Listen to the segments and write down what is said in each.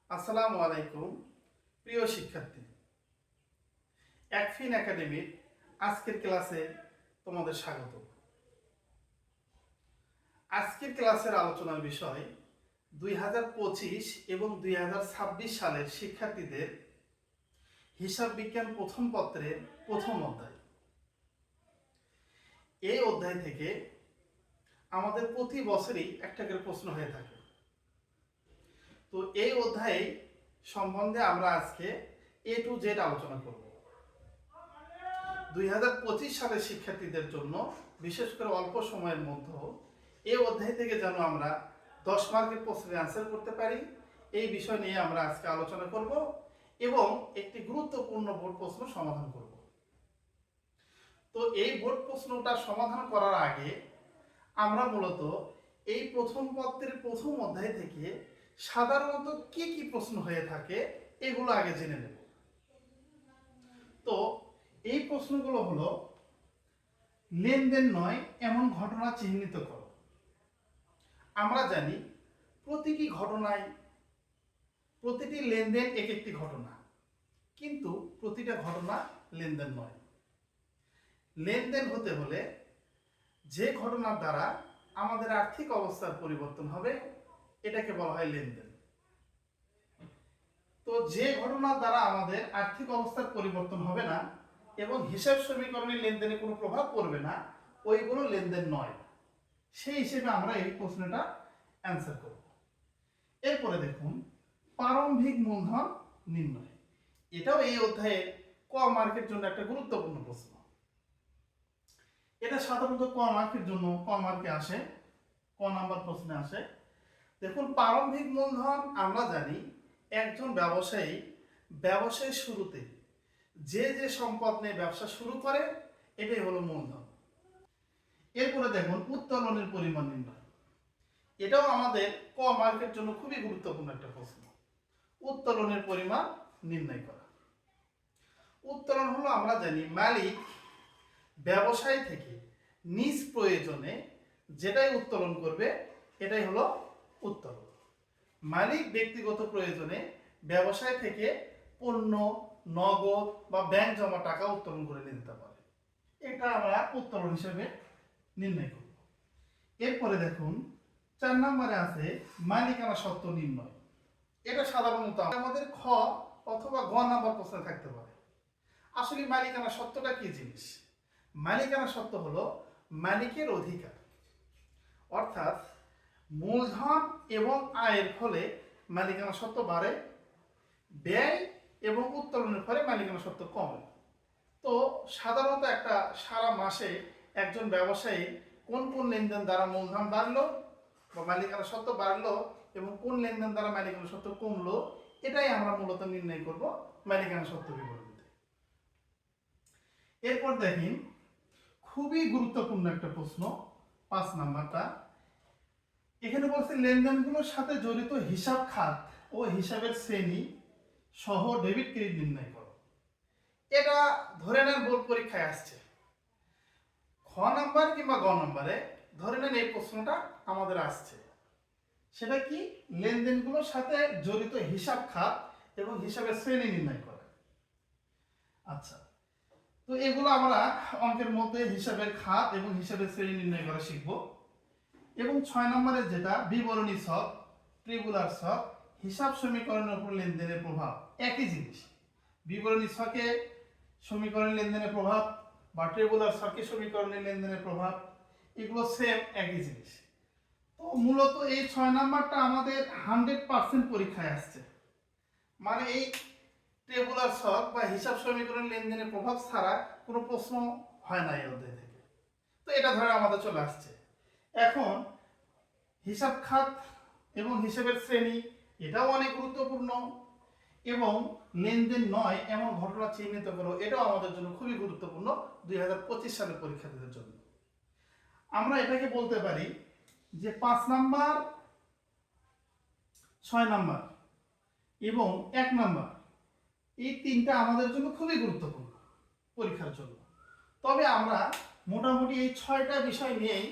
আসসালামু আলাইকুম প্রিয় শিক্ষার্থী, একফিন একাডেমির আজকের ক্লাসে তোমাদের স্বাগত। আজকের ক্লাসের আলোচনার বিষয় 2025 এবং 2026 সালের শিক্ষার্থীদের হিসাব বিজ্ঞান প্রথম পত্রের প্রথম অধ্যায়। এই অধ্যায় থেকে আমাদের প্রতি বছরই একটা করে প্রশ্ন হয়ে থাকে। তো এই অধ্যায় সম্বন্ধে আমরা আজকে A to Z আলোচনা করব। 2025 সালের শিক্ষার্থীদের জন্য বিশেষ করে অল্প সময়ের মধ্যে এই অধ্যায় থেকে যেন আমরা 10 মার্কের প্রশ্নের অ্যান্সার করতে পারি, এই বিষয় নিয়ে আমরা আজকে আলোচনা করব এবং একটি গুরুত্বপূর্ণ বোর্ড প্রশ্ন সমাধান করব। তো এই বোর্ড প্রশ্নটা সমাধান করার আগে আমরা মূলত এই প্রথম পত্রের প্রথম অধ্যায় থেকে সাধারণত কি কি প্রশ্ন হয়ে থাকে এগুলো আগে জেনে নেব। তো এই প্রশ্নগুলো হলো, লেনদেন নয় এমন ঘটনা চিহ্নিত করো। আমরা জানি প্রতিটি লেনদেন এক একটি ঘটনা, কিন্তু প্রতিটা ঘটনা লেনদেন নয়। লেনদেন হতে হলে যে ঘটনার দ্বারা আমাদের আর্থিক অবস্থার পরিবর্তন হবে এটাকে বলা হয় লেনদেন। তো যে ঘটনার দ্বারা আমাদের আর্থিক অবস্থার পরিবর্তন হবে না এবং হিসাব সমীকরণে লেনদেনে কোনো প্রভাব পড়বে না, ওইগুলো লেনদেন নয়। সেই হিসেবে আমরা এই প্রশ্নটা অ্যান্সার করব। এরপরে দেখুন, প্রারম্ভিক মূলধন নির্ণয়। এটাও এই অধ্যায়ে ক মার্কের জন্য একটা গুরুত্বপূর্ণ প্রশ্ন। এটা সাধারণত ক মার্কের জন্য ক মার্কে আসে, ক নাম্বার প্রশ্নে আসে। দেখুন, প্রারম্ভিক মূলধন আমরা জানি একজন ব্যবসায়ী ব্যবসায়ের শুরুতে যে সম্পদ নিয়ে ব্যবসা শুরু করে এটাই হলো মূলধন। এরপরে দেখুন, উত্তোলনের পরিমাণ নির্ণয়। এটাও আমাদের ক মার্কের জন্য খুবই গুরুত্বপূর্ণ একটা প্রশ্ন। উত্তোলনের পরিমাণ নির্ণয় করা। উত্তোলন হলো, আমরা জানি মালিক ব্যবসায় থেকে নিজ প্রয়োজনে যেটাই উত্তোলন করবে এটাই হলো উত্তোলন। মালিক ব্যক্তিগত প্রয়োজনে ব্যবসায় থেকে পণ্য, নগদ বা ব্যাংক জমা টাকা উত্তোলন করে নিতে পারে, এটা আমরা উত্তোলন হিসেবে নির্ণয় করব। এরপরে দেখুন, 4 নম্বরে আছে মালিকানা সত্ত্ব নির্ণয়। এটা সাধারণত আমাদের খ অথবা গ নাম্বার প্রশ্নে থাকতে পারে। আসলে মালিকানা সত্ত্বটা কি জিনিস? মালিকানা সত্ত্ব হলো মালিকের অধিকার, অর্থাৎ মূলধন এবং আয়ের ফলে মালিকানা সত্ত্ব বাড়ে, ব্যয় এবং উত্তোলনের ফলে মালিকানা সত্ত্ব কমে। তো সাধারণত একটা সারা মাসে একজন ব্যবসায়ী কোন কোন লেনদেন দ্বারা মূলধন বাড়লো বা মালিকানা সত্ত্ব বাড়লো এবং কোন লেনদেন দ্বারা মালিকানা সত্ত্ব কমলো, এটাই আমরা মূলত নির্ণয় করব মালিকানা সত্ত্ব বিবরণীতে। এরপর দেখেন, খুবই গুরুত্বপূর্ণ একটা প্রশ্ন 5 নাম্বারটা। এখানে বলছে লেনদেনগুলোর সাথে জড়িত হিসাব খাত ও হিসাবের শ্রেণী সহ ডেবিট ক্রেডিট নির্ণয় করো। এটা ধরে নেন বোর্ড পরীক্ষায় আসছে, খ নাম্বার কিংবা গ নাম্বারে ধরে নেন এই প্রশ্নটা আমাদের আসছে। সেটা কি? লেনদেনগুলোর সাথে জড়িত হিসাব খাত এবং হিসাবের শ্রেণী নির্ণয় করা। আচ্ছা, তো এগুলো আমরা অঙ্কের মধ্যে হিসাবের খাত এবং হিসাবের শ্রেণী নির্ণয় করা শিখব। এবং 6 নম্বরে যেটা বিবরণী ছক, ট্রিবুলার ছক, হিসাব সমীকরণের উপর লেনদেনের প্রভাব একই জিনিস। বিবরণী ছকে সমীকরণের লেনদেনের প্রভাব বা ট্রিবুলার ছকে সমীকরণের লেনদেনের প্রভাব, এগুলো সেম একই জিনিস। তো মূলত এই 6 নাম্বারটা আমাদের 100% পরীক্ষায় আসছে। মানে এই টেবুলার ছক বা হিসাব সমীকরণ লেনদেনের প্রভাব ছাড়া কোনো প্রশ্ন হয় না এই অধ্যায় থেকে। তো এটা ধরে আমাদের চলে আসছে। এখন হিসাব খাত এবং হিসাবের শ্রেণী, এটাও অনেক গুরুত্বপূর্ণ। এবং লেনদেন নয় এমন ঘটনা চিহ্নিত করো, এটাও আমাদের জন্য খুবই গুরুত্বপূর্ণ 2025 সালের পরীক্ষার্থীদের জন্য। আমরা এটাকে বলতে পারি যে 5 নাম্বার, 6 নাম্বার এবং 1 নাম্বার, এই তিনটা আমাদের জন্য খুবই গুরুত্বপূর্ণ পরীক্ষার জন্য। তবে আমরা মোটামুটি এই 6টা বিষয় নিয়েই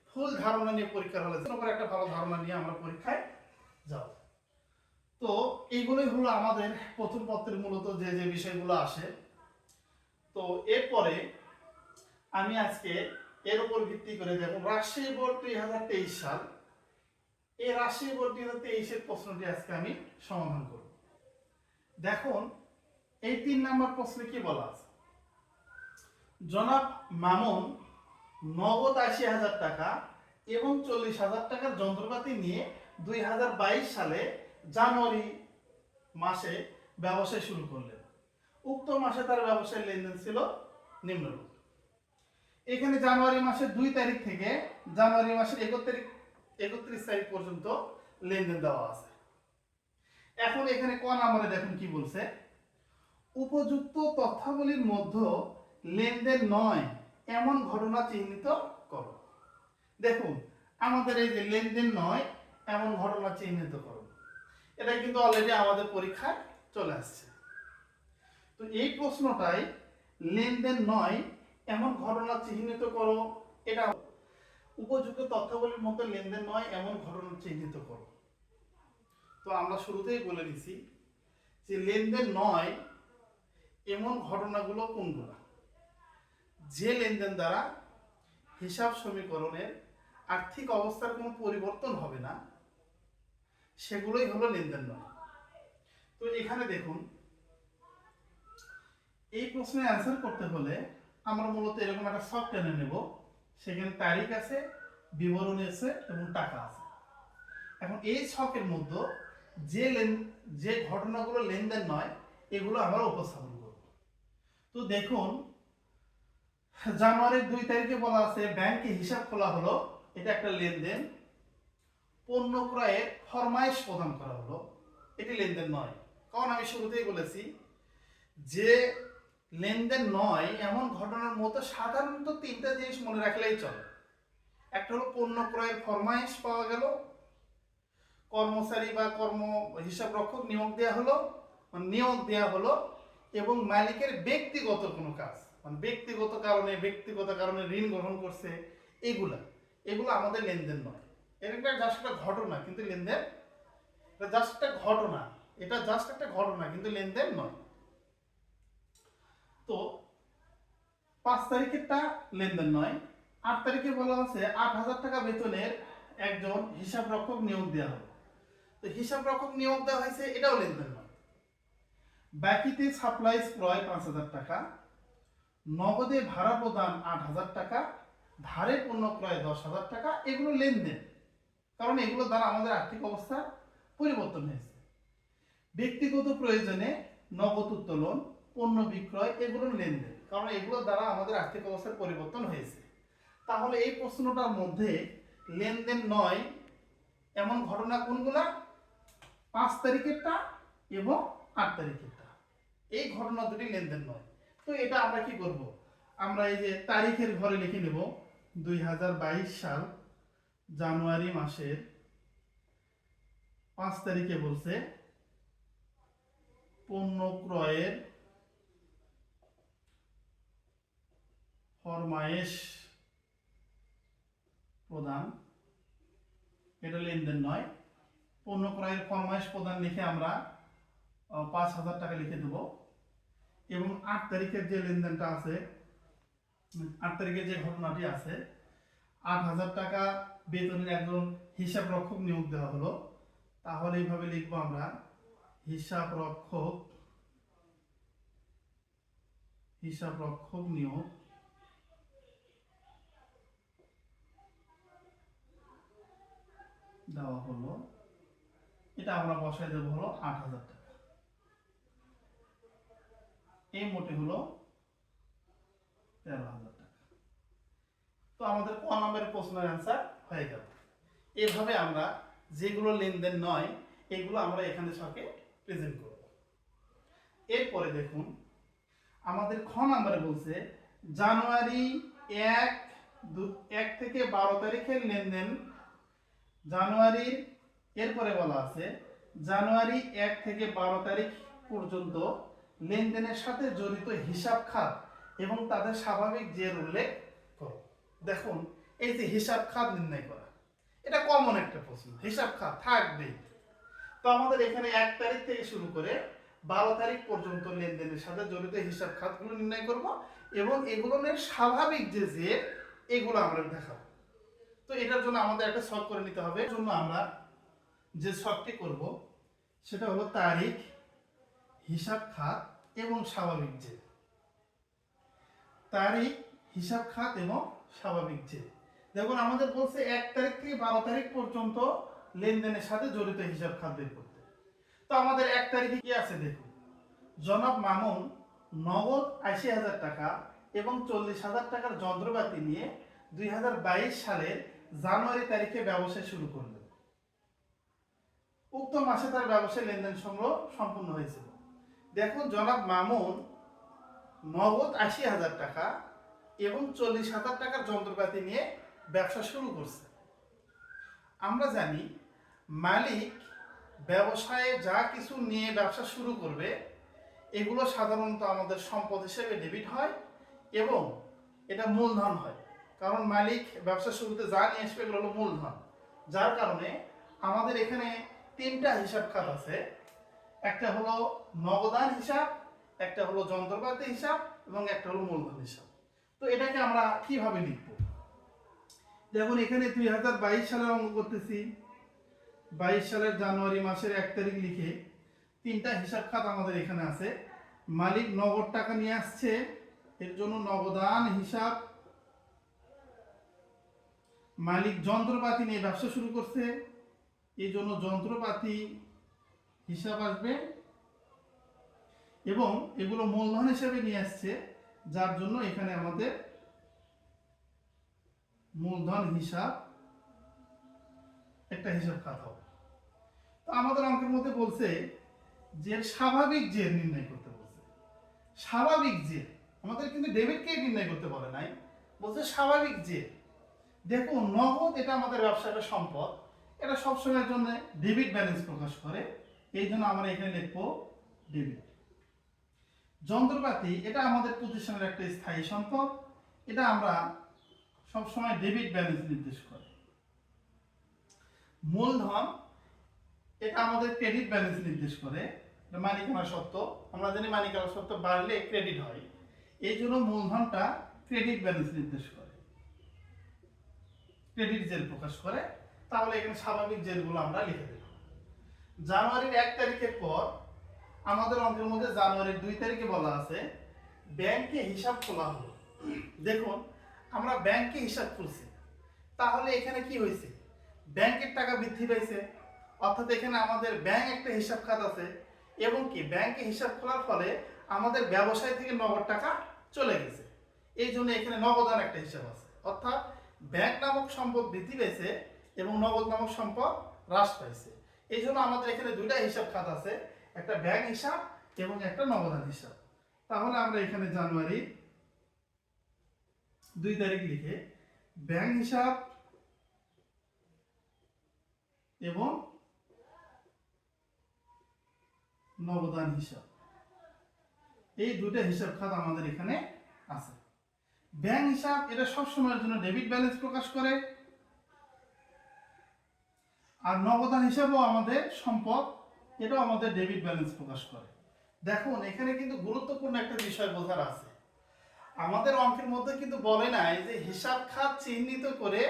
ফুল ধারণা নিয়ে পরীক্ষার হলে একটা ভালো ধারণা নিয়ে আমরা পরীক্ষায় যাব। তো এইগুলোই হলো আমাদের প্রথম পত্রের মূলত যে যে বিষয়গুলো আসে। তো এরপরে আমি আজকে এর উপর ভিত্তি করে দেখুন রাজশাহী বোর্ড 2023 সাল, এই রাজশাহী বোর্ড 2023-এর প্রশ্নটি আজকে আমি সমাধান করব। দেখুন এই 3 নম্বর প্রশ্নে কি বলা আছে, জনাব মামুন নগদ 80,000 টাকা এবং 40,000 টাকার যন্ত্রপাতি নিয়ে 2022 সালে জানুয়ারি মাসে ব্যবসা শুরু করলেন। উক্ত মাসে তার ব্যবসায়ের লেনদেন ছিল নিম্নরূপ। এখানে জানুয়ারি মাসের 2 তারিখ থেকে জানুয়ারি মাসের 31 তারিখ পর্যন্ত লেনদেন দেওয়া আছে। এখন এখানে ক নম্বরে দেখুন কি বলছে, উপযুক্ত তথ্যাবলীর মধ্যে লেনদেন নয় এমন ঘটনা চিহ্নিত করো। দেখুন আমাদের এই যে লেনদেন নয় এমন ঘটনা চিহ্নিত করো, এটা কিন্তু অলরেডি আমাদের পরীক্ষায় চলে আসছে। তো এই প্রশ্নটাই লেনদেন নয় এমন ঘটনা চিহ্নিত করো, এটা উপযুক্ত তথ্যাবলীর মধ্যে লেনদেন নয় এমন ঘটনা চিহ্নিত করো। তো আমরা শুরুতেই বলে দিছি যে লেনদেন নয় এমন ঘটনাগুলো কোনগুলো, যে লেনদেন দ্বারা হিসাব সমীকরণের আর্থিক অবস্থার কোনো পরিবর্তন হবে না, সেগুলোই হলো লেনদেন নয়। তো এখানে দেখুন এই প্রশ্নের অ্যান্সার করতে হলে আমরা মূলত এরকম একটা ছক টেনে নেব, সেখানে তারিখ আছে, বিবরণী আছে এবং টাকা আছে। এখন এই ছকের মধ্যে যে ঘটনাগুলো লেনদেন নয় এগুলো আমরা উপস্থাপন করব। তো দেখুন জানুয়ারির 2 তারিখে বলা আছে ব্যাংকে হিসাব খোলা হলো, এটা একটা লেনদেন। পণ্য ক্রয়ের ফরমাইশ প্রদান করা হলো, এটি লেনদেন নয়। কারণ আমি শুরুতেই বলেছি যে লেনদেন নয় এমন ঘটনার মতো সাধারণত 3টা জিনিস মনে রাখলেই চলে। একটা হলো পণ্য ক্রয়ের ফরমাইশ পাওয়া গেল, কর্মচারী বা হিসাব রক্ষক নিয়োগ দেওয়া হলো এবং মালিকের ব্যক্তিগত কোনো কাজ, মানে ব্যক্তিগত কারণে ঋণ গ্রহণ করছে, এগুলো আমাদের লেনদেন নয়। এটা জাস্ট একটা ঘটনা, কিন্তু লেনদেন এটা জাস্ট একটা ঘটনা কিন্তু লেনদেন নয়। তো 5 তারিখেরটা লেনদেন নয়। 8 তারিখে বলা আছে 8,000 টাকা বেতনের একজন হিসাব রক্ষক নিয়োগ দেওয়া হবে। তো হিসাব রক্ষক নিয়োগ দেওয়া হয়েছে, এটাও লেনদেন নয়। বাকিতে সাপ্লাইজ ক্রয় 5,000 টাকা, নগদে ভাড়া প্রদান 8,000 টাকা, ধারে পণ্য ক্রয় 10,000 টাকা, এগুলো লেনদেন, কারণ এগুলো দ্বারা আমাদের আর্থিক অবস্থা পরিবর্তন হয়েছে। ব্যক্তিগত প্রয়োজনে নগদ উত্তোলন, পণ্য বিক্রয়, এগুলো লেনদেন, কারণ এগুলো দ্বারা আমাদের আর্থিক অবস্থার পরিবর্তন হয়েছে। তাহলে এই প্রশ্নটার মধ্যে লেনদেন নয় এমন ঘটনা কোনগুলা, 5 তারিখেরটা এবং 8 তারিখেরটা, এই ঘটনা দুটি লেনদেন নয়। তো এটা আমরা কি করব, আমরা এই যে তারিখের ঘরে লিখে নেব 2022 সাল জানুয়ারি মাসের 5 তারিখে বলছে পণ্য ক্রয়ের ফরমায়েশ প্রদান, এটা লেনদেন নয়। পণ্য ক্রয়ের ফরমায়েশ প্রদান লিখে আমরা 5,000 টাকা লিখে দেব। এবং 8 তারিখের যে লেনদেনটা আছে, 8 তারিখের যে ঘটনাটি আছে, 8,000 টাকা বেতনের একজন হিসাব রক্ষক নিয়োগ দেওয়া হলো। তাহলে এইভাবে লিখবো আমরা, হিসাব রক্ষক নিয়োগ দেওয়া হলো, এটা আমরা বসাই দেবো হলো 8,000 টাকা। এই মোটে হলো 13,000 টাকা। তো আমাদের ক নম্বরের প্রশ্নের অ্যান্সার হয়ে গেল। এভাবে আমরা যেগুলো লেনদেন নয় এগুলো আমরা এখানে ছকে প্রেজেন্ট করব। এরপরে দেখুন আমাদের খ নম্বরে বলছে জানুয়ারি 1 থেকে 12 তারিখের লেনদেন। জানুয়ারির এরপরে বলা আছে জানুয়ারি 1 থেকে 12 তারিখ পর্যন্ত লেনদেনের সাথে জড়িত হিসাব খাত এবং তাদের স্বাভাবিক জের উল্লেখ করো। দেখুন এই যে হিসাব খাত নির্ণয় করা, এটা কমন একটা প্রশ্ন, হিসাব খাত থাকবেই। তো আমাদের এখানে 1 তারিখ থেকে শুরু করে 12 তারিখ পর্যন্ত লেনদেনের সাথে জড়িত হিসাব খাতগুলো নির্ণয় করব এবং এগুলোর স্বাভাবিক যে জের এগুলো আমরা দেখাবো। তো এটার জন্য আমাদের একটা ছক করে নিতে হবে। এর জন্য আমরা যে ছকটি করব সেটা হলো তারিখ, হিসাব খাত এবং স্বাভাবিক জের। তারিখ, হিসাব খাত এবং স্বাভাবিক জের। দেখুন আমাদের বলছে 1 তারিখ থেকে 12 তারিখ পর্যন্ত লেনদেনের সাথে জড়িত হিসাব খাত বের করতে। তো আমাদের 1 তারিখে কি আছে দেখুন, জনাব মামুন নগদ 80,000 টাকা এবং 40,000 টাকার যন্ত্রপাতি নিয়ে 2022 সালের জানুয়ারি তারিখে ব্যবসা শুরু করলেন। উক্ত মাসে তার ব্যবসায় লেনদেন সংগ্রহ সম্পূর্ণ হয়েছিল। দেখুন জনাব মামুন নগদ 80,000 টাকা এবং 40,000 টাকার যন্ত্রপাতি নিয়ে ব্যবসা শুরু করছে। আমরা জানি মালিক ব্যবসায়ে যা কিছু নিয়ে ব্যবসা শুরু করবে এগুলো সাধারণত আমাদের সম্পদ হিসেবে ডেবিট হয় এবং এটা মূলধন হয়, কারণ মালিক ব্যবসা শুরুতে যা নিয়ে আসবে এগুলো হলো মূলধন। যার কারণে আমাদের এখানে 3টা হিসাব খাত আছে, একটা হলো নগদান হিসাব, একটা হলো যন্ত্রপাতি হিসাব এবং একটা হলো মূলধন হিসাব। তো এটাকে আমরা কিভাবে লিখব? দেখুন এখানে 2022 সালের অঙ্ক করতেছি। 22 সালের জানুয়ারি মাসের 1 তারিখ লিখে 3টা হিসাব খাত আমাদের এখানে আছে। মালিক নগদ টাকা নিয়ে আসছে, এর জন্য নগদান হিসাব। মালিক যন্ত্রপাতি নিয়ে ব্যবসা শুরু করছে, এই জন্য যন্ত্রপাতি হিসাব আসবে এবং এগুলো মূলধন হিসাবে নিয়ে আসছে, যার জন্য এখানে আমাদের মূলধন হিসাব একটা হিসাব খাত হবে। তো আমাদের অঙ্কের মধ্যে বলছে যে স্বাভাবিক জের নির্ণয় করতে বলছে। স্বাভাবিক জের আমাদের কিন্তু ডেবিটকে নির্ণয় করতে বলে নাই, বলছে স্বাভাবিক জের। দেখুন নগদ এটা আমাদের ব্যবসাটা সম্পদ, এটা সবসময়ের জন্য ডেবিট ব্যালেন্স প্রকাশ করে, এই জন্য আমরা এখানে লিখবো ডেবিট। যন্ত্রপাতি এটা আমাদের প্রতিষ্ঠানের একটা স্থায়ী সম্পদ, এটা আমরা সবসময় ডেবিট ব্যালেন্স নির্দেশ করে। মূলধন এটা আমাদের ক্রেডিট ব্যালেন্স নির্দেশ করে, মালিকানা সত্ত্ব। আমরা জানি মালিকানা সত্ত্ব বাড়লে ক্রেডিট হয়, এই জন্য মূলধনটা ক্রেডিট ব্যালেন্স নির্দেশ করে, ক্রেডিট জের প্রকাশ করে। তাহলে এখানে স্বাভাবিক জেরগুলো আমরা লিখে দেব। জানুয়ারির 1 তারিখের পর আমাদের অঙ্কের মধ্যে জানুয়ারির 2 তারিখে বলা আছে ব্যাংকে হিসাব খোলা হলো। দেখুন আমরা ব্যাংকে হিসাব খুলছি, তাহলে এখানে কি হয়েছে, ব্যাংকের টাকা বৃদ্ধি পেয়েছে, অর্থাৎ এখানে আমাদের ব্যাংক একটা হিসাব খাত আছে এবং কি ব্যাংকে হিসাব খোলার ফলে আমাদের ব্যবসায় থেকে নগদ টাকা চলে গেছে, এই জন্য এখানে নগদান একটা হিসাব আছে। অর্থাৎ ব্যাংক নামক সম্পদ বৃদ্ধি পেয়েছে এবং নগদ নামক সম্পদ হ্রাস পাইছে, এই জন্য আমাদের এখানে 2টা হিসাব খাত আছে, একটা ব্যাংক হিসাব এবং একটা নগদান হিসাব। তাহলে আমরা এখানে জানুয়ারি 2 তারিখ লিখে ব্যাংক হিসাব এবং নগদান হিসাব, এই 2টা হিসাব খাত আমাদের এখানে আছে। ব্যাংক হিসাব এটা সবসময়ের জন্য ডেবিট ব্যালেন্স প্রকাশ করে, আর নগদান হিসাবও আমাদের সম্পদ, এটাও আমাদের ডেবিট ব্যালেন্স প্রকাশ করে। দেখুন এখানে কিন্তু গুরুত্বপূর্ণ একটা বিষয় বোঝার আছে, আমাদের অঙ্কের মধ্যে কিন্তু বলে নাই যে হিসাব খাত চিহ্নিত করে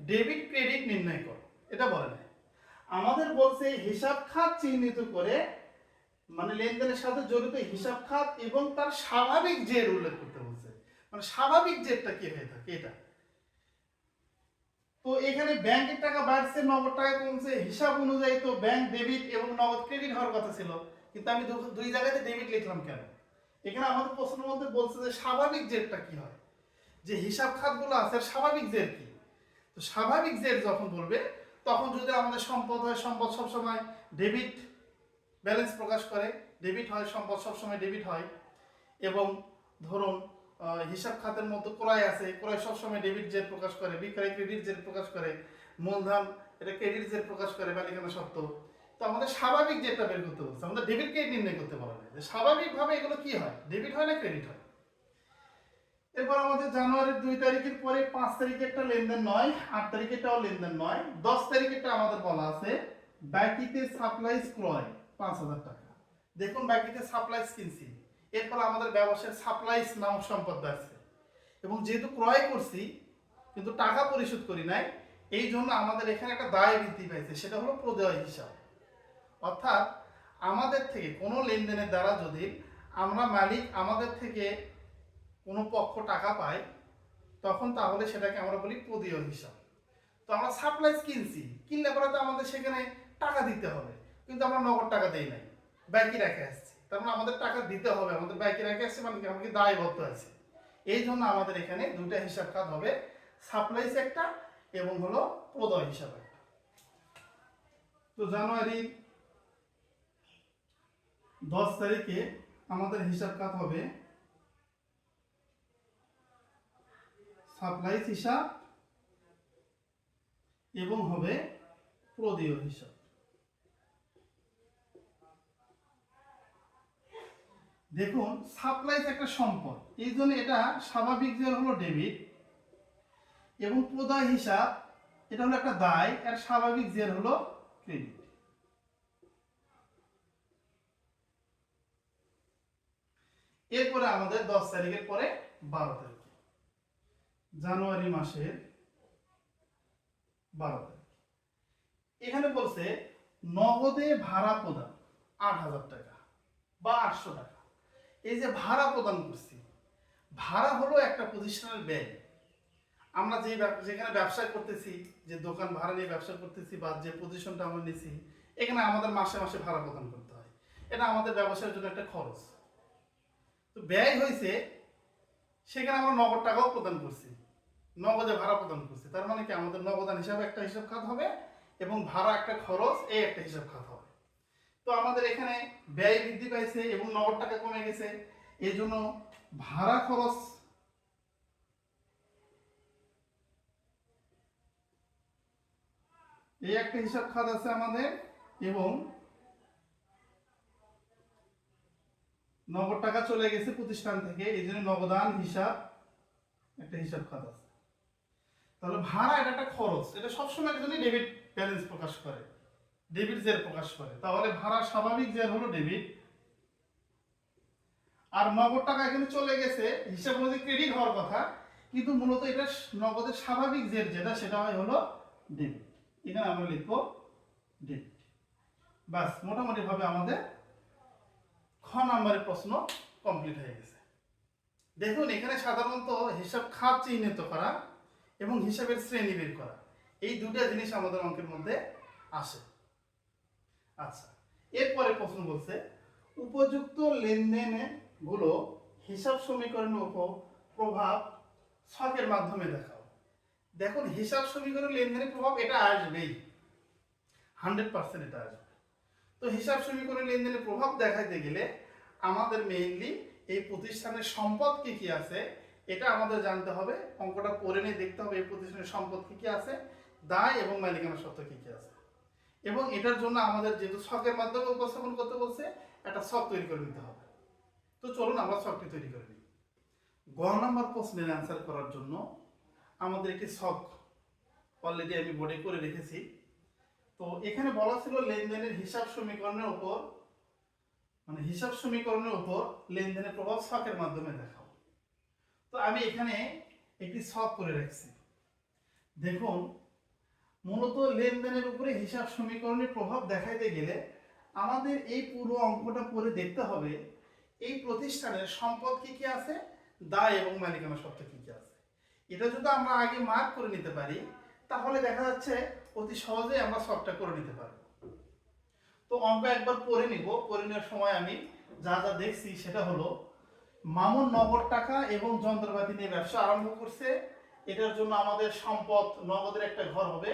ডেবিট ক্রেডিট নির্ণয় করো, এটা বলে নাই। আমাদের বলছে হিসাব খাত চিহ্নিত করে মানে লেনদেনের সাথে জড়িত হিসাব খাত এবং তার স্বাভাবিক জের উল্লেখ করতে বলছে। মানে স্বাভাবিক জেরটা কি হয়ে থাকে এটা। তো এখানে ব্যাংকের টাকা বাড়ছে, নগদ টাকা কমছে, হিসাব অনুযায়ী তো ব্যাংক ডেবিট এবং নগদ ক্রেডিট হওয়ার কথা ছিল, কিন্তু আমি দুই জায়গাতে ডেবিট লিখলাম কেন? এখানে আমাদের প্রশ্নের মধ্যে বলছে যে স্বাভাবিক জেরটা কি হয়, যে হিসাব খাতগুলো আছে স্বাভাবিক জের কি। তো স্বাভাবিক জের যখন বলবে তখন যদি আমাদের সম্পদ হয়, সম্পদ সবসময় ডেবিট ব্যালেন্স প্রকাশ করে, ডেবিট হয়, সম্পদ সবসময় ডেবিট হয়। এবং ধরুন হিসাব খাতের মধ্যে ক্রয় আছে, ক্রয় সবসময় ডেবিট জের প্রকাশ করে, বিক্রয় ক্রেডিট জের প্রকাশ করে, মূলধন এটা ক্রেডিট জের প্রকাশ করে, মালিকানা সত্ত্ব। তো আমাদের স্বাভাবিক জেরটা বের করতে বলছে, আমাদের ডেবিট ক্রেডিট নির্ণয় করতে বলা যায় যে স্বাভাবিকভাবে এগুলো কি হয়, ডেবিট হয় না ক্রেডিট হয়। এরপর আমাদের জানুয়ারির 2 তারিখের পরে 5 তারিখে একটা লেনদেন নয়, 8 তারিখেটাও লেনদেন নয়, 10 তারিখেটা আমাদের বলা আছে বাকিতে সাপ্লাইজ ক্রয় 5,000 টাকা। দেখুন বাকিতে সাপ্লাইজ কিনছি, এর ফলে আমাদের ব্যবসার সাপ্লাইজ নামক সম্পদ বাড়ছে, এবং যেহেতু ক্রয় করছি কিন্তু টাকা পরিশোধ করি নাই, এই জন্য আমাদের এখানে একটা দায় বৃদ্ধি পাইছে, সেটা হলো প্রদেয় হিসাব। অর্থাৎ আমাদের থেকে কোনো লেনদেনের দ্বারা যদি আমরা মালিক আমাদের থেকে কোনো পক্ষ টাকা পায়, তখন তাহলে সেটাকে আমরা বলি প্রদেয় হিসাব। তো আমরা সাপ্লাইজ কিনছি, কিনলে পরে তো আমাদের সেখানে টাকা দিতে হবে, কিন্তু আমরা নগদ টাকা দেই নাই, বাকি রেখে আসছি। তার মানে আমাদের টাকা দিতে হবে, আমাদের বাকি রেখে আসছে, মানে আমাকে দায়বদ্ধ আছে। এই জন্য আমাদের এখানে দুইটা হিসাব খাত হবে, সাপ্লাইজ একটা এবং হলো প্রদেয় হিসাব একটা। তো জানুয়ারি 10 তারিখে আমাদের হিসাব খাত হবে সাপ্লাইজ হিসাব এবং হবে প্রদেয় হিসাব। দেখুন সাপ্লাইজ একটা সম্পদ, এই জন্য এটা স্বাভাবিক যে হলো ডেবিট, এবং প্রদেয় হিসাব এটা হলো একটা দায়, আর স্বাভাবিক জের হলো ক্রেডিট। এরপরে আমাদের 10 তারিখের পরে 12 তারিখ, জানুয়ারি মাসের 12 তারিখ। এখানে বলছে নগদে ভাড়া প্রদান 8,000 টাকা বা 800 টাকা। এই যে ভাড়া প্রদান করছি, ভাড়া হলো একটা প্রতিষ্ঠানের ব্যয়। আমরা যেখানে ব্যবসা করতেছি, যে দোকান ভাড়া নিয়ে ব্যবসা করতেছি বা যে পজিশনটা আমরা নিছি, এখানে আমাদের মাসে মাসে ভাড়া প্রদান করতে হয়, এটা আমাদের ব্যবসার জন্য একটা খরচ। তো ব্যয় হয়েছে, সেখানে আমরা নগদ টাকাও প্রদান করছি, নগদে ভাড়া প্রদান করছি। তার মানে কি আমাদের নগদান হিসাবে একটা হিসাব খাত হবে এবং ভাড়া একটা খরচ, এই একটা হিসাব খাত হবে। তো আমাদের এখানে ব্যয় বৃদ্ধি পাইছে এবং নগদ টাকা কমে গেছে, এই জন্য ভাড়া খরচ এই একটা হিসাব খাত আছে আমাদের, এবং নগদ টাকা চলে গেছে প্রতিষ্ঠান থেকে, এই জন্য নগদান হিসাব একটা হিসাব খাত আছে। তাহলে ভাড়া এটা একটা খরচ, এটা সবসময় একজনই ডেবিট ব্যালেন্স প্রকাশ করে, ডেবিট জের প্রকাশ করে। তাহলে ভাড়া স্বাভাবিক জের হলো ডেবিট, আর নগদ টাকা এখানে চলে গেছে, হিসাব অনুযায়ী ক্রেডিট হওয়ার কথা, কিন্তু মূলত এটা নগদের স্বাভাবিক জের যেটা, সেটা হয় হলো ডেবিট। এখানে আমরা লিখবো ডেবিট। বাস মোটামুটি ভাবে আমাদের খ নাম্বারের প্রশ্ন কমপ্লিট হয়ে গেছে। দেখুন এখানে সাধারণত হিসাব খাত চিহ্নিত করা এবং হিসাবের শ্রেণী বের করা, এই দুটা জিনিস আমাদের অঙ্কের মধ্যে আসে। আচ্ছা, এরপরে প্রশ্ন বলছে উপযুক্ত লেনদেনে গুলো হিসাব সমীকরণের উপর প্রভাব ছকের মাধ্যমে দেখাও। দেখুন হিসাব সমীকরণ লেনদেনের প্রভাব এটা আসবেই, 100% এটা আসবে। তো হিসাব সমীকরণ লেনদেনের প্রভাব দেখাইতে গেলে আমাদের মেইনলি এই প্রতিষ্ঠানের সম্পদ কি কি আছে এটা আমাদের জানতে হবে। অঙ্কটা পড়ে নিয়ে দেখতে হবে এই প্রতিষ্ঠানের সম্পদ কি কি আছে, দায় এবং মালিকানা সত্ত্ব কি কি আছে, এবং এটার জন্য আমাদের যেহেতু ছকের মাধ্যমে উপস্থাপন করতে বলছে, একটা ছক তৈরি করে নিতে হবে। তো চলুন আমরা ছকটি তৈরি করে নিই। গ নাম্বার প্রশ্নের অ্যান্সার করার জন্য আমাদের একটি ছক অলরেডি আমি বোর্ডে করে রেখেছি। তো এখানে বলা ছিল লেনদেনের হিসাব সমীকরণের উপর, মানে হিসাব সমীকরণের উপর লেনদেনের প্রভাব ছকের মাধ্যমে দেখাও। তো আমি এখানে একটি ছক করে রাখছি। দেখুন মূলত লেনদেনের উপরে হিসাব সমীকরণের প্রভাব দেখাইতে গেলে আমাদের এই পুরো অঙ্কটা পড়ে দেখতে হবে এই প্রতিষ্ঠানের সম্পদ কি কি আছে, দায় এবং মালিকানা সত্ত্ব কি কি আছে। এটা যদি আমরা আগে মার্ক করে নিতে পারি তাহলে দেখা যাচ্ছে অতি সহজেই আমরা ছকটা করে নিতে পারবো। তো অঙ্ক একবার পড়ে নিব, পড়ে নেওয়ার সময় আমি যা যা দেখছি সেটা হলো মামুন নগদ টাকা এবং যন্ত্রপাতি নিয়ে ব্যবসা আরম্ভ করছে। এটার জন্য আমাদের সম্পদ নগদের একটা ঘর হবে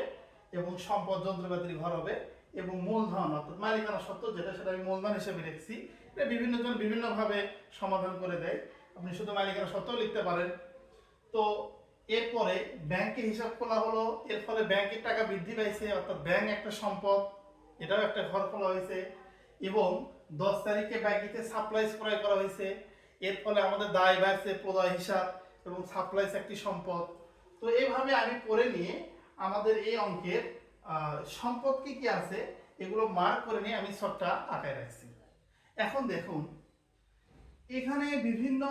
এবং সম্পদ যন্ত্রপাতির ঘর হবে, এবং মূলধন অর্থাৎ মালিকানা সত্ত্ব যেটা, সেটা আমি মূলধন হিসেবে লিখছি। এটা বিভিন্ন জন বিভিন্নভাবে সমাধান করে দেয়, আপনি শুধু মালিকানা সত্ত্বও লিখতে পারেন। তো এরপরে ব্যাংকে হিসাব খোলা হলো, এর ফলে ব্যাংকের টাকা বৃদ্ধি পাইছে, অর্থাৎ ব্যাংক একটা সম্পদ, এটাও একটা ঘর খোলা হয়েছে। এবং 10 তারিখে ব্যাংকিতে সাপ্লাইজ ক্রয় করা হয়েছে, এর ফলে আমাদের দায় বাড়ছে, প্রদায় হিসাব এবং সাপ্লাইজ একটি সম্পদ। তো এইভাবে আমি পড়ে নিয়ে আমাদের এই অঙ্কের সম্পদ কি কি আছে এগুলো মার্ক করে নিয়ে আমি সবটা আঁকায় রাখছি। এখন দেখুন এখানে বিভিন্ন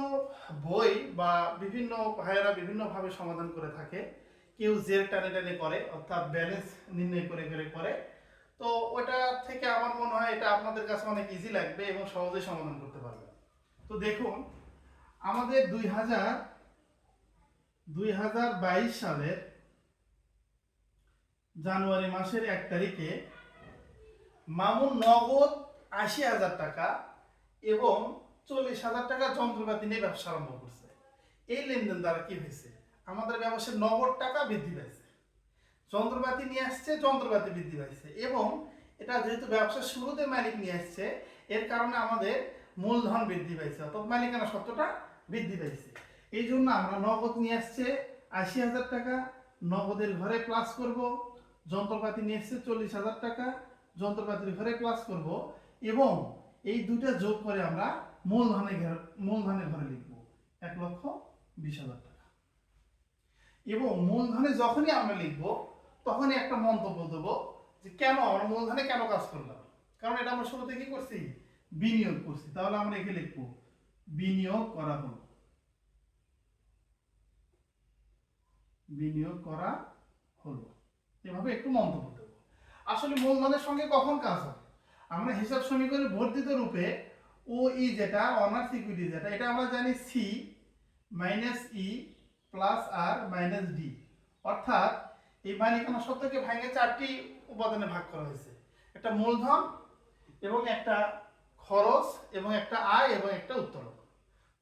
বই বা বিভিন্ন ভাইয়েরা বিভিন্নভাবে সমাধান করে থাকে। কেউ জের টানে টানে করে, অর্থাৎ ব্যালেন্স নির্ণয় করে করে করে। তো ওটা থেকে আমার মনে হয় এটা আপনাদের কাছে অনেক ইজি লাগবে এবং সহজেই সমাধান করতে পারবেন। তো দেখুন আমাদের 2022 সালের জানুয়ারি মাসের 1 তারিখে মামুন নগদ 80,000 টাকা এবং 40,000 টাকা যন্ত্রপাতি নিয়ে ব্যবসা আরম্ভ করছে। এই লেনদেন দ্বারা কি হয়েছে, আমাদের ব্যবসায় নগদ টাকা বৃদ্ধি পাইছে, যন্ত্রপাতি নিয়ে আসছে, যন্ত্রপাতি বৃদ্ধি পাইছে, এবং এটা যেহেতু ব্যবসার শুরুতে মালিক নিয়ে আসছে এর কারণে আমাদের মূলধন বৃদ্ধি পাইছে, অর্থাৎ মালিকানা সত্ত্বটা বৃদ্ধি পাইছে। এই জন্য আমরা নগদ নিয়ে আসছে 80,000 টাকা, নগদের ঘরে প্লাস করব, যন্ত্রপাতি নিয়ে আসছে 40,000 টাকা, যন্ত্রপাতির ঘরে প্লাস করব, এবং এই দুটো যোগ করে আমরা মূলধনের ঘরে লিখব 1,20,000 টাকা। এবং মূলধনে যখনই আমরা লিখব তখনই একটা মন্তব্য দেবো যে কেন আমরা মূলধনে কেন কাজ করলাম, কারণ এটা আমরা শুরুতে কি করছি, বিনিয়োগ করছি। তাহলে আমরা এখানে লিখবো বিনিয়োগ করা হলো, বিনিয়োগ করা হলো, এভাবে একটু মন্তব্য দেবো। আসলে মূলধনের সঙ্গে কখন কাজ হবে, আমরা হিসাব সমীকরণে বর্ধিত রূপে ও ই যেটা অনার্স ইকুইটি যেটা, এটা আমরা জানি সি মাইনাস ই প্লাস আর মাইনাস ডি, অর্থাৎ এই মালিকানা সত্ত্বকে ভাঙে 4টি উপাদানে ভাগ করা হয়েছে, একটা মূলধন এবং একটা খরচ এবং একটা আয় এবং একটা উত্তোলন।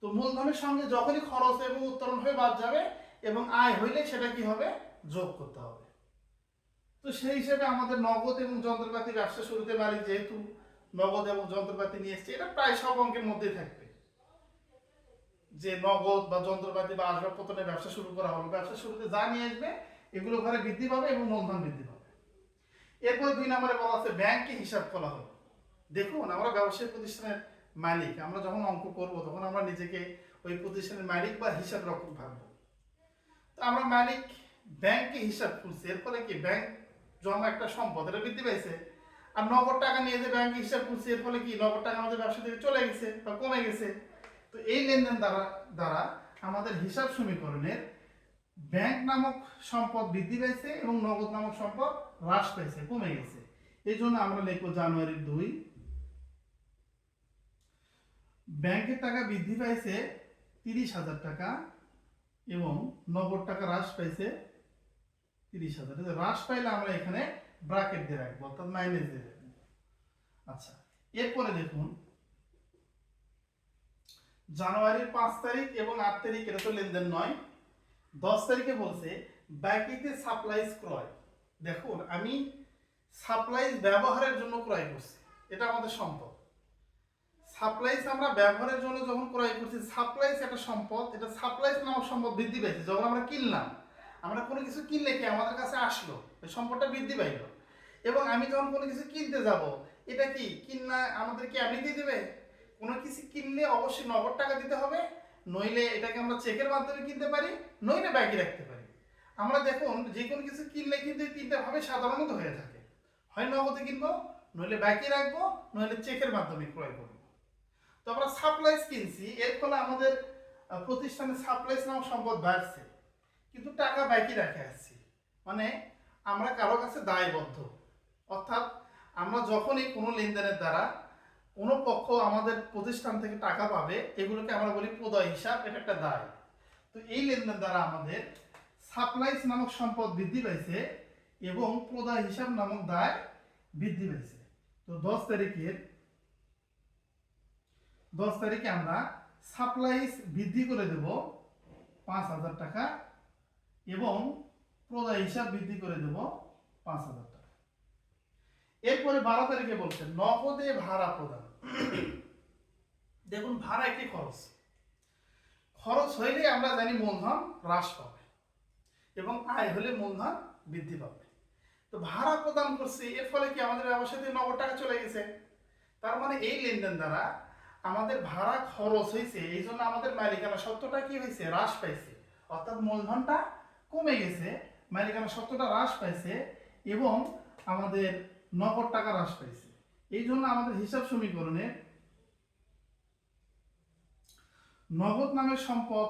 তো মূলধনের সঙ্গে যখনই খরচ এবং উত্তোলন হয়ে বাদ যাবে এবং আয় হইলে সেটা কি হবে, যোগ করতে হবে। তো সেই হিসেবে আমাদের নগদ এবং যন্ত্রপাতি ব্যবসা শুরুতে মালিক যেহেতু নগদ এবং যন্ত্রপাতি নিয়ে এসছে, এটা প্রায় সব অঙ্কের মধ্যেই থাকবে যে নগদ বা যন্ত্রপাতি বা আসবাবপত্র ব্যবসা শুরু করা হলো, ব্যবসা শুরুতে যা নিয়ে আসবে এগুলো ঘরে বৃদ্ধি পাবে এবং মূলধন বৃদ্ধি পাবে। এরপর 2 নম্বরে বলা আছে ব্যাংকে হিসাব করা হলো। দেখুন আমরা ব্যবসায়িক প্রতিষ্ঠানের মালিক, আমরা যখন অঙ্ক করব তখন আমরা নিজেকে ওই প্রতিষ্ঠানের মালিক বা হিসাব রক্ষক ভাববো। তো আমরা মালিক ব্যাংকে হিসাব খুলছি, এর ফলে কি ব্যাংক জমা একটা সম্পদ, এটা বৃদ্ধি পাইছে। আর নগদ টাকা নিয়ে যে ব্যাংকে হিসাব খুলছি এর ফলে কি নগদ টাকা আমাদের ব্যবসা থেকে চলে গেছে বা কমে গেছে। তো এই লেনদেন দ্বারা আমাদের হিসাব সমীকরণের ব্যাংক নামক সম্পদ বৃদ্ধি পাইছে এবং নগদ নামক সম্পদ হ্রাস পাইছে, কমে গেছে। এই জন্য আমরা লিখবো জানুয়ারি 2 ব্যাংকের টাকা বৃদ্ধি পাইছে 30,000 টাকা এবং নগদ টাকা হ্রাস পাইছে 30,000। হ্রাস পাইলে আমরা এখানে ব্র্যাকেট দিয়ে রাখবো, অর্থাৎ মাইনাস দিয়ে রাখবো। আচ্ছা, এরপরে দেখুন জানুয়ারির 5 তারিখ এবং 8 তারিখ এটা তো লেনদেন নয়। 10 তারিখে বলছে বাকিতে সাপ্লাইজ ক্রয়। দেখুন আমি সাপ্লাইজ ব্যবহারের জন্য ক্রয় করছি, এটা আমাদের সম্পদ। সাপ্লাইজ আমরা ব্যবহারের জন্য যখন ক্রয় করছি, সাপ্লাইজ একটা সম্পদ, এটা সাপ্লাইজ নামক সম্পদ বৃদ্ধি পেয়েছে যখন আমরা কিনলাম। আমরা কোনো কিছু কিনলে কি আমাদের কাছে আসলো, ওই সম্পদটা বৃদ্ধি পাইল। এবং আমি যখন কোনো কিছু কিনতে যাব, এটা কি কিনা আমাদের কি এমনিতেই দেবে, কোনো কিছু কিনলে অবশ্যই নগদ টাকা দিতে হবে, নইলে এটাকে আমরা চেকের মাধ্যমে কিনতে পারি, নইলে বাকি রাখতে পারি। আমরা দেখুন যে কোনো কিছু কিনলে কিন্তু এই 3টা ভাবে সাধারণত হয়ে থাকে, হয় নগদে কিনবো, নইলে বাকি রাখবো, নইলে চেকের মাধ্যমে ক্রয় করবো। তো আমরা সাপ্লাইজ কিনছি, এর ফলে আমাদের প্রতিষ্ঠানে সাপ্লাইজ নামক সম্পদ বাড়ছে, কিন্তু টাকা বাকি রাখে আসছি, মানে আমরা কারো কাছে দায়বদ্ধ। অর্থাৎ আমরা যখনই কোনো লেনদেনের দ্বারা কোনো পক্ষ আমাদের প্রতিষ্ঠান থেকে টাকা পাবে, এগুলোকে আমরা বলি প্রদায় হিসাব, এটা একটা দায়। তো এই লেনদেন দ্বারা আমাদের সাপ্লাইজ নামক সম্পদ বৃদ্ধি পাইছে এবং প্রদায় হিসাব নামক দায় বৃদ্ধি পাইছে। তো 10 তারিখে আমরা সাপ্লাইজ বৃদ্ধি করে দেব 5,000 টাকা এবং প্রদায় হিসাব বৃদ্ধি করে দেব 5,000 টাকা। এরপরে 12 তারিখে বলছে নগদে ভাড়া প্রদান। দেখুন ভাড়া একটি খরচ, খরচ হইলে আমরা জানি মূলধন হ্রাস পাবে এবং আয় হলে মূলধন বৃদ্ধি পাবে। তো ভাড়া প্রদান করছি, এর ফলে কি আমাদের ব্যবসাতে নগদ টাকা চলে গেছে। তার মানে এই লেনদেন দ্বারা আমাদের ভাড়া খরচ হয়েছে, এই জন্য আমাদের মালিকানা সত্ত্বটা কি হয়েছে, হ্রাস পাইছে, অর্থাৎ মূলধনটা কমে গেছে, মালিকানা সত্ত্বটা হ্রাস পাইছে এবং আমাদের নগদ টাকা হ্রাস পাইছে। এই জন্য আমাদের হিসাব সমীকরণে নগদ নামের সম্পদ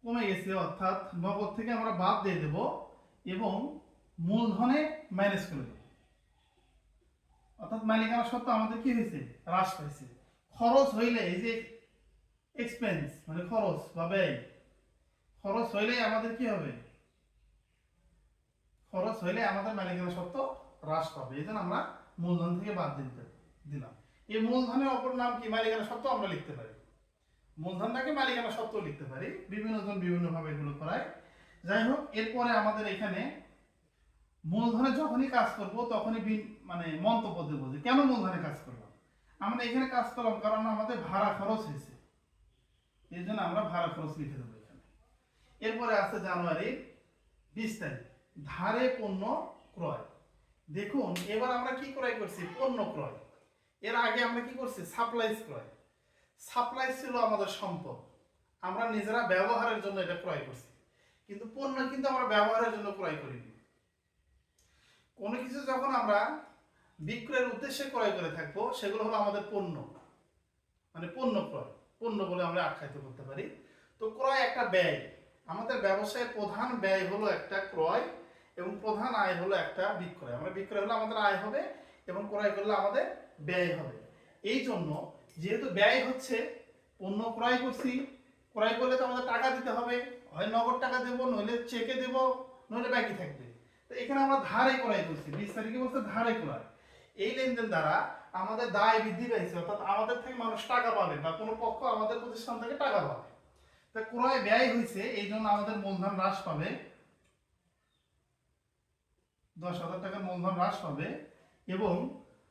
কমে গেছে, অর্থাৎ নগদ থেকে আমরা বাদ দিয়ে দেব এবং মূলধনে মাইনাস করে দেব। অর্থাৎ মালিকানা সত্ত্ব আমাদের কি হয়েছে? হ্রাস পাইছে। খরচ হইলে এই যে এক্সপেন্স মানে খরচ বা ব্যয়, খরচ হইলে আমাদের কি হবে? খরচ হইলে আমাদের মালিকানা সত্ত্ব হ্রাস পাবে। এই জন্য আমরা মূলধন থেকে বাদ দিলাম। এই মূলধনের অপর নাম কি? মালিকানা সত্ত্ব আমরা লিখতে পারি। মূলধনটাকে মালিকানা সত্ত্ব লিখতে পারি। বিভিন্ন জন বিভিন্ন ভাবে এগুলো করায়। যাই হোক, এরপরে আমাদের এখানে মূলধনে যখনই কাজ করব তখনই মানে মন্তব্য দেবো যে কেন মূলধনে কাজ করলাম। আমরা এখানে কাজ করলাম কারণ আমাদের ভাড়া খরচ হয়েছে, এই জন্য আমরা ভাড়া খরচ লিখে দেবো এখানে। এরপরে আছে জানুয়ারি 20 তারিখ, ধারে পণ্য ক্রয়। দেখুন এবার আমরা কি ক্রয় করছি? পণ্য ক্রয়। এর আগে আমরা কি করছি? সাপ্লাইজ ক্রয়। সাপ্লাই ছিল আমাদের সম্পদ, আমরা নিজেরা ব্যবহারের জন্য এটা ক্রয় করছি, কিন্তু পণ্য কিন্তু আমরা ব্যবহারের জন্য ক্রয় করিনি। কোনো কিছু যখন আমরা বিক্রয়ের উদ্দেশ্যে ক্রয় করে থাকবো সেগুলো হলো আমাদের পণ্য, মানে পণ্য ক্রয়, পণ্য বলে আমরা আখ্যায়িত করতে পারি। তো ক্রয় একটা ব্যয়, আমাদের ব্যবসায়ের প্রধান ব্যয় হলো একটা ক্রয় এবং প্রধান আয় হলো একটা বিক্রয়। আমরা বিক্রয় হলে আমাদের আয় হবে এবং ক্রয় করলে আমাদের ব্যয় হবে। এই জন্য যেহেতু ব্যয় হচ্ছে, পণ্য ক্রয় করছি, ক্রয় করলে তো আমাদের টাকা দিতে হবে, হয় নগদ টাকা দেবো, নইলে চেকে দেবো, নইলে বাকি থাকবে। তো এখানে আমরা ধারে ক্রয় করছি, 20 তারিখে বলছে ধারে ক্রয়। এই লেনদেন দ্বারা আমাদের দায় বৃদ্ধি পাইছে, অর্থাৎ আমাদের থেকে মানুষ টাকা পাবে বা কোনো পক্ষ আমাদের প্রতিষ্ঠান থেকে টাকা পাবে। তা ক্রয় ব্যয় হয়েছে, এই জন্য আমাদের মূলধন হ্রাস পাবে, 10,000 টাকার মূলধন হ্রাস পাবে এবং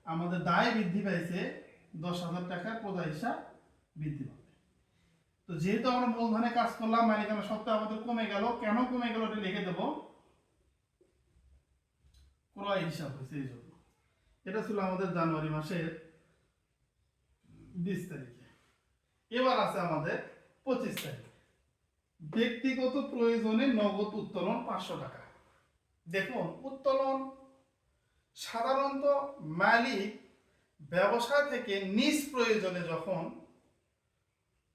আমাদের দায় বৃদ্ধি পাইছে, 10,000 টাকার প্রদায় হিসাব বৃদ্ধি পাবে। তো যেহেতু আমরা মূলধনে কাজ করলাম, মালিকানা সত্ত্ব আমাদের কমে গেল। কেন কমে গেল এটা লিখে দেব, ক্রয় হিসাব হয়েছে এই জন্য। এটা ছিল আমাদের জানুয়ারি মাসের 20 তারিখে। এবার আছে আমাদের 25 তারিখ, ব্যক্তিগত প্রয়োজনে নগদ উত্তোলন 500 টাকা। দেখুন উত্তোলন সাধারণত মালিক ব্যবসা থেকে নিজ প্রয়োজনে যখন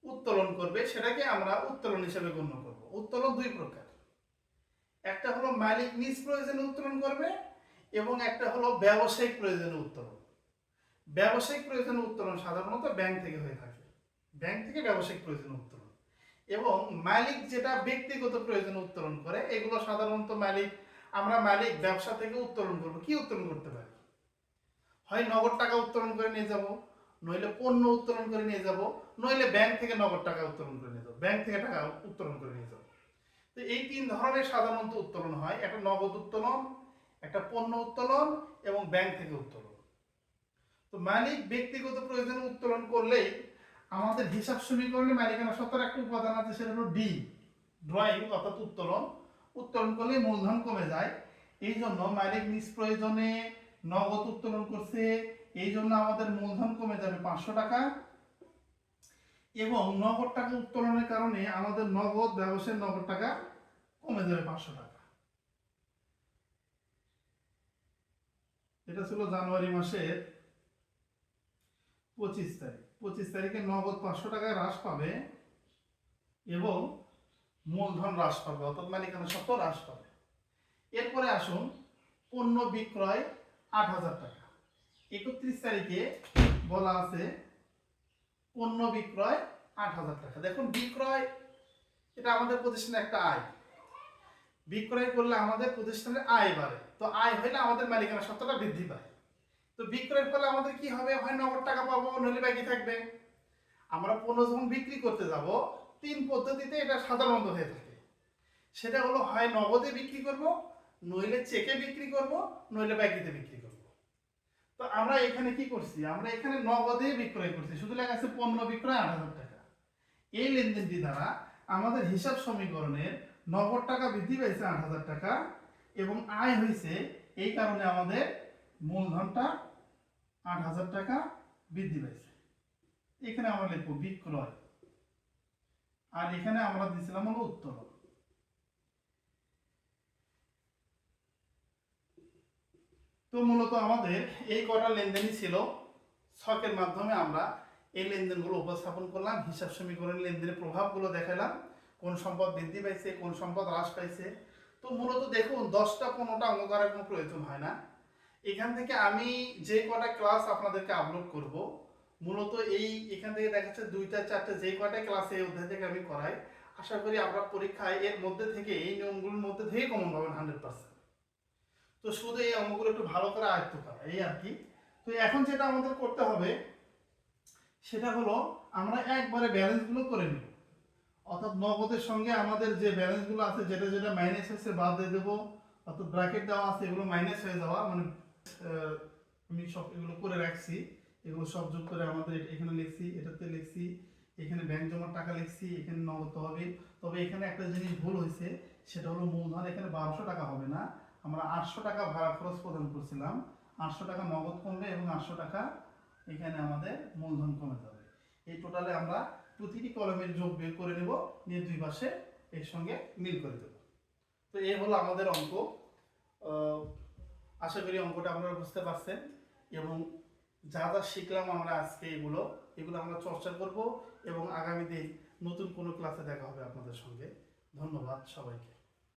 উত্তোলন করবে সেটাকে আমরা উত্তোলন হিসেবে গণ্য করব। উত্তোলন দুই প্রকার, একটা হলো মালিক নিজ প্রয়োজনে উত্তোলন করবে এবং একটা হলো ব্যবসায়িক প্রয়োজনে উত্তোলন। ব্যবসায়িক প্রয়োজনে উত্তোলন সাধারণত ব্যাংক থেকে হয়ে থাকে, ব্যাংক থেকে ব্যবসায়িক প্রয়োজনে উত্তোলন। এবং মালিক যেটা ব্যক্তিগত প্রয়োজনে উত্তোলন করে, এগুলো সাধারণত আমরা মালিক ব্যবসা থেকে উত্তোলন করব। কি উত্তোলন করতে পারি? হয় নগদ টাকা উত্তোলন করে নিয়ে যাব, নইলে পণ্য উত্তোলন করে নিয়ে যাব, নইলে ব্যাংক থেকে নগদ টাকা উত্তোলন করে নিয়ে যাব, ব্যাংক থেকে টাকা উত্তোলন করে নিয়ে যাব। তো এই তিন ধরনের সাধারণত উত্তোলন হয়, একটা নগদ উত্তোলন, একটা পণ্য উত্তোলন এবং ব্যাংক থেকে উত্তোলন। তো মালিক ব্যক্তিগত প্রয়োজনে উত্তোলন করলেই আমাদের হিসাব সমীকরণে মালিকানা সত্ত্বের একটা উপাদান আছে, সেটা হলো ডি, ড্রয়িং, অর্থাৎ উত্তোলন। উত্তোলন করলে মূলধন কমে যায়, এই জন্য মালিক নিজ প্রয়োজনে নগদ উত্তোলন করছে, এই জন্য আমাদের মূলধন কমে যাবে 500 টাকা এবং নগদ টাকা উত্তোলনের কারণে আমাদের নগদ ব্যবসায়ের নগদ টাকা কমে যাবে 500 টাকা। এটা ছিল জানুয়ারি মাসের 25 তারিখ। 25 তারিখে নগদ 500 টাকায় হ্রাস পাবে এবং মূলধন হ্রাস পাবে, অর্থাৎ মালিকানা সত্ত্ব হ্রাস পাবে। এরপরে আসুন পণ্য বিক্রয় 8,000 টাকা। 31 তারিখে বলা আছে পণ্য বিক্রয় 8,000 টাকা। দেখুন বিক্রয় এটা আমাদের প্রতিষ্ঠানের একটা আয়, বিক্রয় করলে আমাদের প্রতিষ্ঠানের আয় বাড়ে, তো আয় হইলে আমাদের মালিকানা সত্ত্বটা বৃদ্ধি পায়। তো বিক্রয়ের ফলে আমাদের কি হবে? হয় নগদ টাকা পাবো, নইলে বাকি থাকবে। আমরা পণ্য যখন বিক্রি করতে যাব, তিন পদ্ধতিতে এটা সাধারণত হয়ে থাকে। সেটা হলো হয় নগদে বিক্রি করব, নইলে চেকে বিক্রি করব, নইলে বাকিতে বিক্রি করব। তো আমরা এখানে কি করছি? আমরা এখানে নগদে বিক্রয় করছি, শুধু লেখা আছে পণ্য বিক্রয় 8,000 টাকা। এই লেনদেনটি দ্বারা আমাদের হিসাব সমীকরণের নগদ টাকা বৃদ্ধি পাইছে 8,000 টাকা এবং আয় হয়েছে, এই কারণে আমাদের মূলধনটা 8,000 টাকা বৃদ্ধি পাইছে। এখানে আমরা লিখবো বিক্রয় আর এখানে আমরা দিয়েছিলাম হলো উত্তোলন। তো মূলত আমাদের এই কটা লেনদেনই ছিল। ছকের মাধ্যমে আমরা এই লেনদেনগুলো উপস্থাপন করলাম, হিসাব সমীকরণের লেনদেনের প্রভাবগুলো দেখালাম, কোন সম্পদ বৃদ্ধি পাইছে, কোন সম্পদ হ্রাস পাইছে। তো মূলত দেখুন 10টা 15টা অঙ্ক করার কোনো প্রয়োজন হয় না। এখান থেকে আমি যে কটা ক্লাস আপনাদেরকে আপলোড করব, মূলত এখান থেকে দেখা যাচ্ছে 2টা 4টে যে কটা ক্লাস এই অধ্যায় থেকে আমি করাই, আশা করি আমরা পরীক্ষায় এর মধ্যে থেকে এই নিয়মগুলোর মধ্যে থেকে কমন পাবেন 100%। তো শুধু এই অঙ্কগুলো একটু ভালো করে আয়ত্ত করা, এই আর কি। তো এখন যেটা আমাদের করতে হবে সেটা হলো আমরা একবারে ব্যালেন্সগুলো করে নিব, অর্থাৎ নগদের সঙ্গে আমাদের যে ব্যালেন্সগুলো আছে, যেটা যেটা মাইনাস হয়েছে বাদ দিয়ে দেবো, অর্থাৎ ব্র্যাকেট দেওয়া আছে এগুলো মাইনাস হয়ে যাওয়া, মানে আমি সব এগুলো করে রাখছি, এগুলো সব যোগ করে আমাদের এখানে লিখছি, এটাতে লিখছি, এখানে ব্যাংক জমার টাকা লিখছি, এখানে নগদ হবে। তবে এখানে একটা জিনিস ভুল হয়েছে, সেটা হলো মূলধন এখানে 1200 টাকা হবে না, আমরা 800 টাকা ভাড়া খরচ প্রদান করছিলাম। 800 টাকা নগদ কমবে এবং 800 টাকা এখানে আমাদের মূলধন কমে যাবে। এই টোটালে আমরা প্রতিটি কলমের যোগ বের করে নেব, নিয়ে দুই পাশে এর সঙ্গে মিল করে দেব। তো এই হলো আমাদের অঙ্ক। আশা করি অঙ্কটা আপনারা বুঝতে পারছেন, এবং যা যা শিখলাম আমরা আজকে এগুলো আমরা চর্চা করব, এবং আগামী দিন নতুন কোনো ক্লাসে দেখা হবে আপনাদের সঙ্গে। ধন্যবাদ সবাইকে।